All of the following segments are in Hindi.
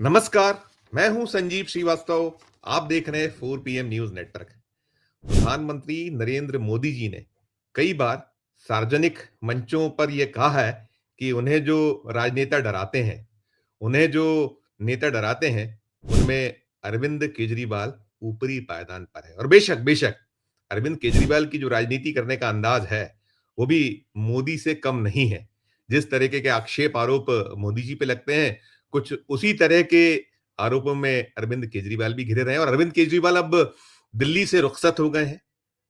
नमस्कार। मैं हूं संजीव श्रीवास्तव। आप देख रहे हैं 4 पीएम न्यूज नेटवर्क। प्रधानमंत्री नरेंद्र मोदी जी ने कई बार सार्वजनिक मंचों पर यह कहा है कि उन्हें जो नेता डराते हैं, उनमें अरविंद केजरीवाल ऊपरी पायदान पर है। और बेशक बेशक अरविंद केजरीवाल की जो राजनीति करने का अंदाज है, वो भी मोदी से कम नहीं है। जिस तरीके के आक्षेप आरोप मोदी जी पे लगते हैं, कुछ उसी तरह के आरोपों में अरविंद केजरीवाल भी घिरे रहे हैं। और अरविंद केजरीवाल अब दिल्ली से रुखसत हो गए हैं।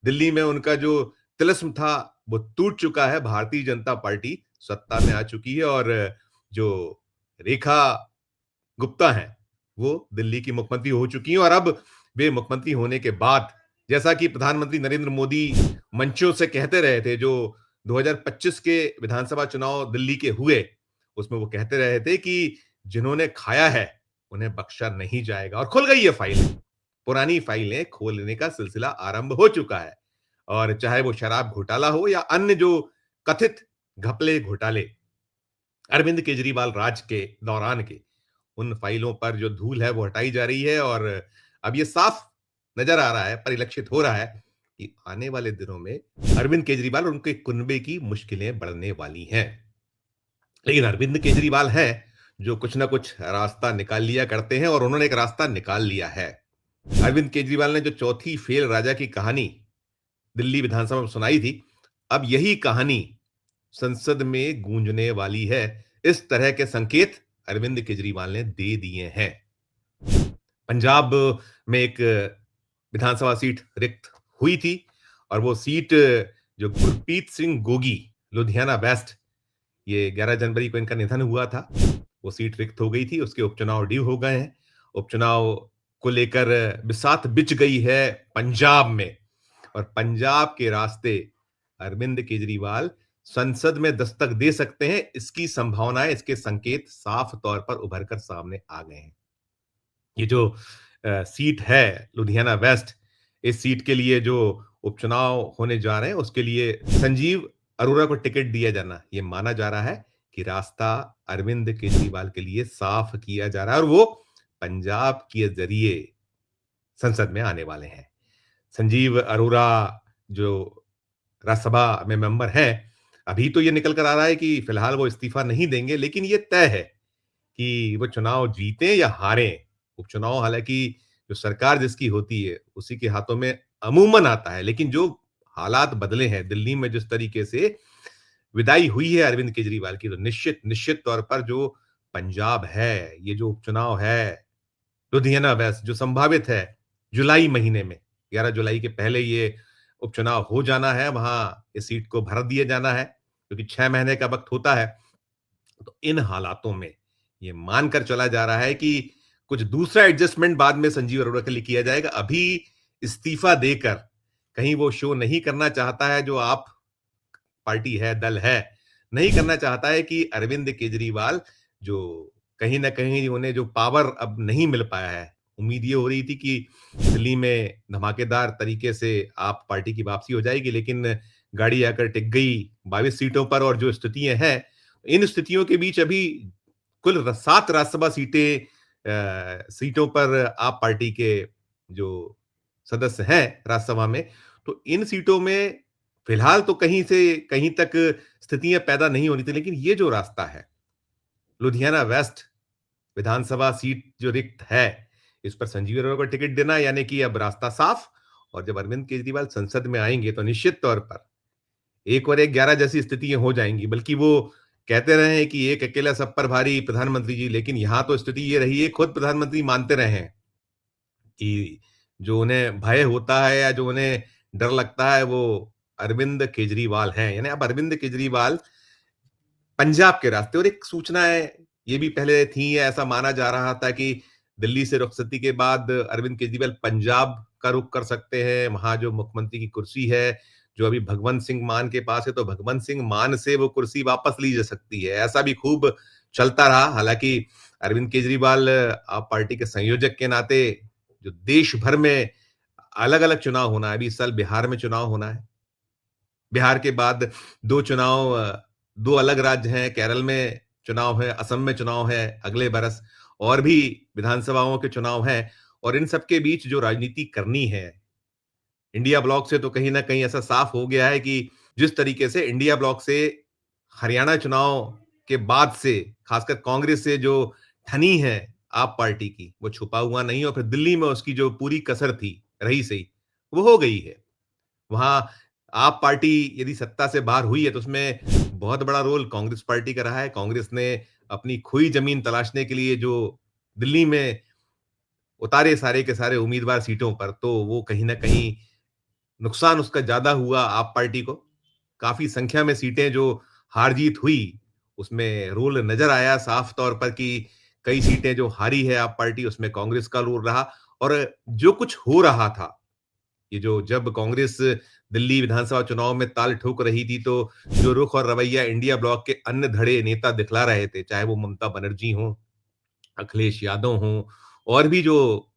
दिल्ली में उनका जो तिलिस्म था, वो टूट चुका है। भारतीय जनता पार्टी सत्ता में आ चुकी है और जो रेखा गुप्ता हैं, वो दिल्ली की मुख्यमंत्री हो चुकी हैं। और अब वे मुख्यमंत्री होने के बाद, जैसा कि प्रधानमंत्री नरेंद्र मोदी मंचों से कहते रहे थे, जो 2025 के विधानसभा चुनाव दिल्ली के हुए, उसमें वो कहते रहे थे कि जिन्होंने खाया है, उन्हें बख्शा नहीं जाएगा। और खुल गई ये फाइल। पुरानी फाइलें खोलने का सिलसिला आरंभ हो चुका है। और चाहे वो शराब घोटाला हो या अन्य जो कथित घपले घोटाले अरविंद केजरीवाल राज के दौरान के, उन फाइलों पर जो धूल है वो हटाई जा रही है। और अब ये साफ नजर आ रहा है, परिलक्षित हो रहा है कि आने वाले दिनों में अरविंद केजरीवाल और उनके कुनबे की मुश्किलें बढ़ने वाली हैं। लेकिन अरविंद केजरीवाल हैं जो कुछ ना कुछ रास्ता निकाल लिया करते हैं, और उन्होंने एक रास्ता निकाल लिया है। अरविंद केजरीवाल ने जो चौथी फेल राजा की कहानी दिल्ली विधानसभा में सुनाई थी, अब यही कहानी संसद में गूंजने वाली है। इस तरह के संकेत अरविंद केजरीवाल ने दे दिए हैं। पंजाब में एक विधानसभा सीट रिक्त हुई थी, और वो सीट जो गुरप्रीत सिंह गोगी, लुधियाना वेस्ट, ये 11 जनवरी को इनका निधन हुआ था। वो सीट रिक्त हो गई थी, उसके उपचुनाव ड्यू हो गए हैं। उपचुनाव को लेकर बिसात बिछ गई है पंजाब में। और पंजाब के रास्ते अरविंद केजरीवाल संसद में दस्तक दे सकते हैं, इसकी संभावनाएं, इसके संकेत साफ तौर पर उभर कर सामने आ गए हैं। ये जो सीट है लुधियाना वेस्ट, इस सीट के लिए जो उपचुनाव होने जा रहे हैं, उसके लिए संजीव अरोड़ा को टिकट दिया जाना, ये माना जा रहा है कि रास्ता अरविंद केजरीवाल के लिए साफ किया जा रहा है, और वो पंजाब के जरिए संसद में आने वाले हैं। संजीव अरोड़ा जो राज्यसभा में मेंबर हैं, अभी तो ये निकल कर आ रहा है कि फिलहाल वो इस्तीफा नहीं देंगे, लेकिन ये तय है कि वो चुनाव जीतें या हारें। उपचुनाव हालांकि जो सरकार जिसकी होती है, उसी के हाथों में अमूमन आता है। लेकिन जो हालात बदले हैं दिल्ली में, जिस तरीके से विदाई हुई है अरविंद केजरीवाल की, तो निश्चित निश्चित तौर पर जो पंजाब है, ये जो उपचुनाव है लुधियाना वेस्ट, जो संभावित है जुलाई महीने में, 11 जुलाई के पहले ये उपचुनाव हो जाना है, वहां इस सीट को भर दिया जाना है, क्योंकि 6 महीने का वक्त होता है। तो इन हालातों में ये मानकर चला जा रहा है कि कुछ दूसरा एडजस्टमेंट बाद में संजीव अरोड़ा के लिए किया जाएगा। अभी इस्तीफा देकर कहीं वो शो नहीं करना चाहता है, जो आप पार्टी है, दल है, नहीं करना चाहता है कि अरविंद केजरीवाल, जो कहीं न कहीं उन्हें जो पावर अब नहीं मिल पाया है। उम्मीद ये हो रही थी कि दिल्ली में धमाकेदार तरीके से आप पार्टी की वापसी हो जाएगी, लेकिन गाड़ी आकर टिक गई 22 सीटों पर। और जो स्थितियाँ हैं, इन स्थितियों के बीच अभी कुल 7 राज्यसभा सीटों पर आप पार्टी के जो सदस्य हैं राज्यसभा में, तो इन सीटों में फिलहाल तो कहीं से कहीं तक स्थितियां पैदा नहीं होनी थी। लेकिन ये जो रास्ता है, लुधियाना वेस्ट विधानसभा सीट जो रिक्त है, इस पर संजीव अरोड़ा को टिकट देना, यानी कि अब रास्ता साफ। और जब अरविंद केजरीवाल संसद में आएंगे, तो निश्चित तौर पर 1 और 1 11 जैसी स्थितियां हो जाएंगी। बल्कि वो कहते रहे हैं कि एक अकेला सब पर भारी प्रधानमंत्री जी, लेकिन यहां तो स्थिति ये रही है, खुद प्रधानमंत्री मानते रहे हैं कि जो उन्हें भय होता है या जो उन्हें डर लगता है, वो अरविंद केजरीवाल हैं। यानी अब अरविंद केजरीवाल पंजाब के रास्ते। और एक सूचनाएं ये भी पहले थी, या ऐसा माना जा रहा था कि दिल्ली से रुखसती के बाद अरविंद केजरीवाल पंजाब का रुख कर सकते हैं। वहां जो मुख्यमंत्री की कुर्सी है, जो अभी भगवंत सिंह मान के पास है, तो भगवंत सिंह मान से वो कुर्सी वापस ली जा सकती है। ऐसा भी खूब चलता रहा। हालांकि अरविंद केजरीवाल आप पार्टी के संयोजक के नाते, जो देश भर में अलग अलग चुनाव होना है, अभी इस साल बिहार में चुनाव होना है, बिहार के बाद 2 चुनाव 2 अलग राज्य हैं, केरल में चुनाव है, असम में चुनाव है अगले बरस। और भी विधानसभाओं के चुनाव हैं और इन सब के बीच जो राजनीति करनी है, इंडिया ब्लॉक से तो कहीं न कहीं ऐसा साफ हो गया है कि जिस तरीके से इंडिया ब्लॉक से हरियाणा चुनाव के बाद से खासकर कांग्रेस से जो ठनी है आप पार्टी की, वो छुपा हुआ नहीं और फिर दिल्ली में उसकी जो पूरी कसर थी, रही सही, वो हो गई है। वहाँ आप पार्टी यदि सत्ता से बाहर हुई है तो उसमें बहुत बड़ा रोल कांग्रेस पार्टी का रहा है। कांग्रेस ने अपनी खोई ज़मीन तलाशने के लिए जो दिल्ली में उतारे सारे के सारे उम्मीदवार सीटों पर, तो वो कहीं न कहीं नुकसान उसका ज़्यादा हुआ आप पार्टी को। काफ़ी संख्या में सीटें जो हार-जीत हुई, उसमें रोल नज़र आया साफ तौर पर कि कई सीटें जो हारी है आप पार्टी, उसमें कांग्रेस का रोल रहा और जो कुछ हो रहा था, ये जो जब कांग्रेस दिल्ली विधानसभा चुनाव में ताल ठोक रही थी, तो जो रुख और रवैया इंडिया ब्लॉक के अन्य धड़े नेता दिखला रहे थे, चाहे वो ममता बनर्जी हों, अखिलेश यादव हों और भी जो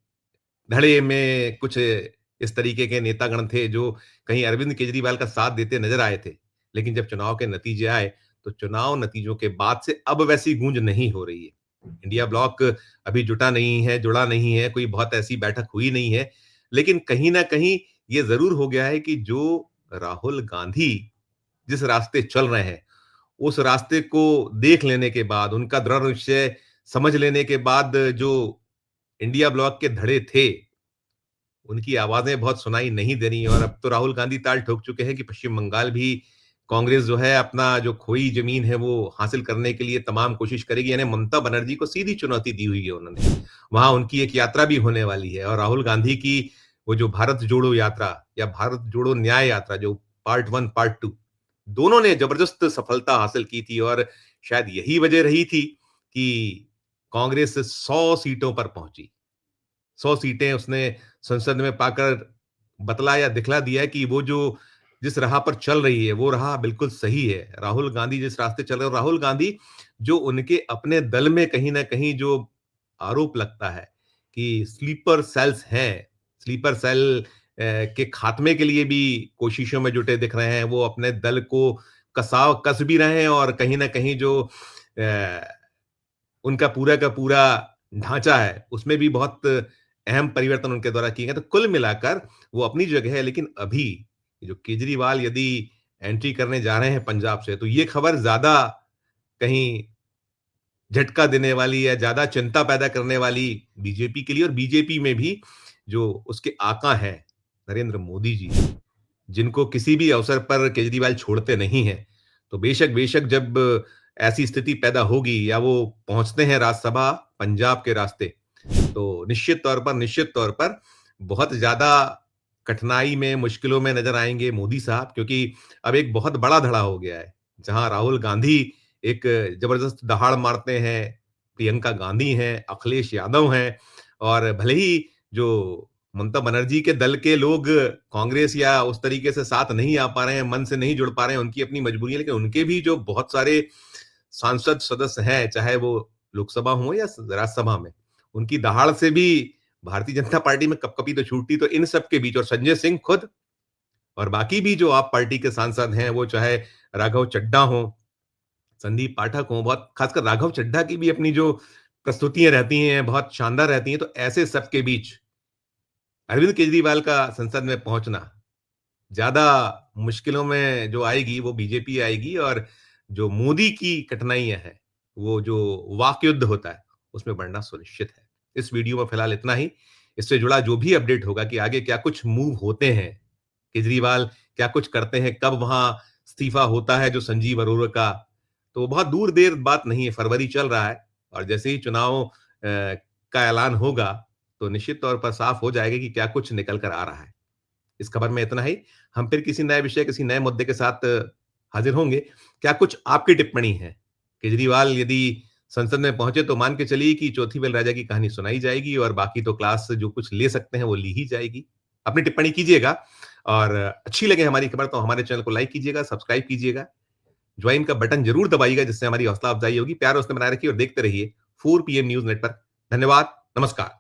धड़े में कुछ इस तरीके के नेतागण थे जो कहीं अरविंद केजरीवाल का साथ देते नजर आए थे। लेकिन जब चुनाव के नतीजे आए, तो चुनाव नतीजों के बाद से अब वैसी गूंज नहीं हो रही है। इंडिया ब्लॉक अभी जुटा नहीं है, जुड़ा नहीं है, कोई बहुत ऐसी बैठक हुई नहीं है। लेकिन कहीं न कहीं ये ज़रूर हो गया है कि जो राहुल गांधी जिस रास्ते चल रहे हैं, उस रास्ते को देख लेने के बाद, उनका दृढ़ निश्चय समझ लेने के बाद जो इंडिया ब्लॉक के धड़े थे, उनकी आवाज़ें बहुत सुनाई नहीं दे रही हैं और अब तो राहुल गांधी ताल ठोक चुके हैं कि पश्चिम बंगाल भी कांग्रेस जो है अपना जो खोई ज़मीन है वो हासिल करने के लिए तमाम कोशिश करेगी। यानी ममता बनर्जी को सीधी चुनौती दी हुई है उन्होंने। वहाँ उनकी एक यात्रा भी होने वाली है और राहुल गांधी की वो जो भारत जोड़ो यात्रा या भारत जोड़ो न्याय यात्रा जो पार्ट 1, पार्ट 2 दोनों ने ज़बरदस्त सफलता हासिल की थी और शायद यही वजह रही थी कि कांग्रेस 100 सीटों पर पहुँची। 100 सीटें उसने संसद में पाकर बतलाया, दिखला दिया है कि वो जो जिस राह पर चल रही है, वो राह बिल्कुल सही है। राहुल गांधी जिस रास्ते चल रहे हैं और राहुल गांधी जो उनके अपने दल में कहीं न कहीं जो आरोप लगता है कि स्लीपर सेल्स हैं, स्लीपर सेल के खात्मे के लिए भी कोशिशों में जुटे दिख रहे हैं। वो अपने दल को कस भी रहे हैं और कहीं न कहीं जो उनका पूरा का पूरा ढाँचा है, उसमें भी बहुत अहम परिवर्तन उनके द्वारा किए गए। तो कुल मिलाकर वो अपनी जगह है, लेकिन अभी जो केजरीवाल यदि एंट्री करने जा रहे हैं पंजाब से, तो ये खबर ज़्यादा कहीं झटका देने वाली या ज़्यादा चिंता पैदा करने वाली बीजेपी के लिए और बीजेपी में भी जो उसके आका हैं, नरेंद्र मोदी जी। जिनको किसी भी अवसर पर केजरीवाल छोड़ते नहीं हैं। तो बेशक बेशक जब ऐसी स्थिति पैदा होगी या वो पहुँचते हैं राज्यसभा पंजाब के रास्ते, तो निश्चित तौर पर बहुत ज़्यादा कठिनाई में, मुश्किलों में नज़र आएँगे मोदी साहब क्योंकि अब एक बहुत बड़ा धड़ा हो गया है। जहाँ राहुल गांधी एक ज़बरदस्त दहाड़ मारते हैं, प्रियंका गांधी हैं, अखिलेश यादव हैं और भले ही जो ममता बनर्जी के दल के लोग कांग्रेस या उस तरीके से साथ नहीं आ पा रहे हैं, मन से नहीं जुड़ पा रहे हैं, उनकी अपनी मजबूरी है, लेकिन उनके भी जो बहुत सारे सांसद सदस्य हैं, चाहे वो लोकसभा हो या राज्यसभा में, उनकी दहाड़ से भी भारतीय जनता पार्टी में कपकपी तो छूटती तो इन सब के बीच और संजय सिंह खुद और बाकी भी जो आप पार्टी के सांसद हैं, वो चाहे राघव चड्ढा हों, संदीप पाठक हों, बहुत खासकर राघव चड्ढा की भी अपनी जो प्रस्तुतियाँ रहती हैं, बहुत शानदार रहती हैं, तो ऐसे सबके बीच अरविंद केजरीवाल का संसद में पहुँचना ज़्यादा मुश्किलों में जो आएगी वो बीजेपी आएगी और जो मोदी की कठिनाइयाँ हैं, वो जो वाक युद्ध होता है, उसमें बढ़ना सुनिश्चित है। इस वीडियो में फिलहाल इतना ही। इससे जुड़ा जो भी अपडेट होगा कि आगे क्या कुछ मूव होते हैं, केजरीवाल क्या कुछ करते हैं, कब वहाँ इस्तीफा होता है जो संजीव अरोड़ा का, तो बहुत दूर देर बात नहीं है, फरवरी चल रहा है और जैसे ही चुनाव का ऐलान होगा, तो निश्चित तौर पर साफ हो जाएगा कि क्या कुछ निकल कर आ रहा है। इस खबर में इतना ही। हम फिर किसी नए विषय, किसी नए मुद्दे के साथ हाज़िर होंगे। क्या कुछ आपकी टिप्पणी है? केजरीवाल यदि संसद में पहुँचे तो मान के चलिए कि चौथी बेल राजा की कहानी सुनाई जाएगी और बाकी तो क्लास जो कुछ ले सकते हैं वो ली ही जाएगी। अपनी टिप्पणी कीजिएगा और अच्छी लगे हमारी खबर तो हमारे चैनल को लाइक कीजिएगा, सब्सक्राइब कीजिएगा, ज्वाइन का बटन ज़रूर दबाइएगा जिससे हमारी हौसला अफ़ज़ाई होगी। प्यार उसने बनाए रखिए और देखते रहिए 4 पीएम न्यूज़ नेटवर्क। धन्यवाद, नमस्कार।